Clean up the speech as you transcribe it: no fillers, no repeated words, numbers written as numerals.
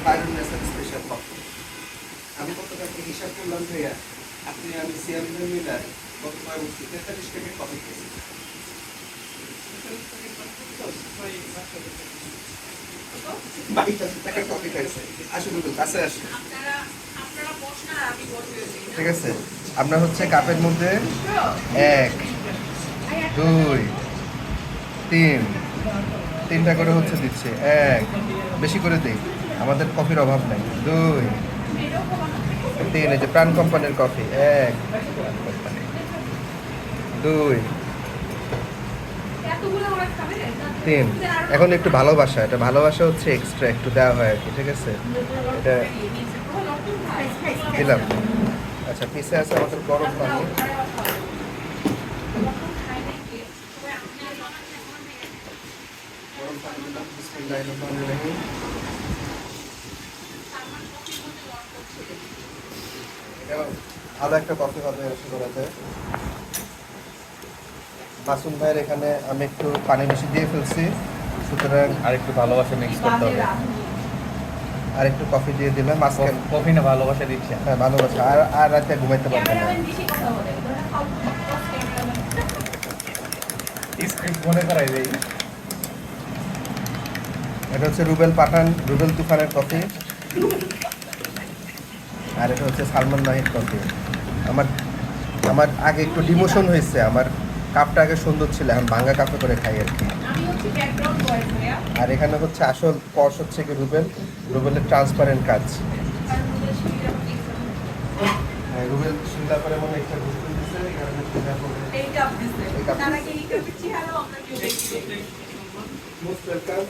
Byron Nesar special coffee. আমি কত টাকা হিসাব করলাম ভাইয়া, আপনি আমি সিয়ামদের মিলার গত কয়েক বছর 43 প্যাকেট কফি খেয়েছি। টাকার কফি খাইছে। আসুন কাছে আসুন, ঠিক আছে। আপনার হচ্ছে কাপের মধ্যে 1 2 3 তিনটা করে হচ্ছে দিচ্ছে। 1 বেশি করে দিই, আমাদের কফির অভাব নাই। 2 3, এই যে প্রাণ কোম্পানির কফি। 1 2 3। এখন একটু ভালোবাসা, এটা ভালোবাসা হচ্ছে এক্সট্রা একটু দেওয়া হয় আর কি, ঠিক আছে। এটা দিলাম। আচ্ছা, পিছে আছে আমাদের গরম পানি। গরম পানি দিলাম, বিসমিল্লাহির রহমানির রহিম। আদা একটা কফি হবে আশা করা যায়। মাসুম ভাইয়ের এখানে আমি একটু পানি বেশি দিয়ে ফেলছি, সুতরাং আর একটু ভালোবাসা মিক্স করতে হবে। আর একটু কফি দিয়ে দিলাম। আজকে কফি না ভালোবাসা দিচ্ছে। হ্যাঁ ভালোবাসা। আর আর রাতে ঘুমাইতে পারবে না। স্ক্রিপ্ট মনে করাই দেই। এটা হচ্ছে রুবেল পাঠান, রুবেল তুফানের কফি। আর এটা হচ্ছে সালমান নাহিদ কফি। আমার আমার আগে একটু ডিমোশন হয়েছে, আমার কাপটা আগে সুন্দর ছিল, এখন ভাঙ্গা কাপে করে খাই আর কি। আর এখানে হচ্ছে আসল কস হচ্ছে কি রুবেল, রুবেলের ট্রান্সপারেন্ট কাজ। হ্যাঁ, রুবেল সিঙ্গাপুরে মনে একটা ঘুরতে দিচ্ছে, এই কারণে সিঙ্গাপুরে এই কাপ দিচ্ছে। Most welcome.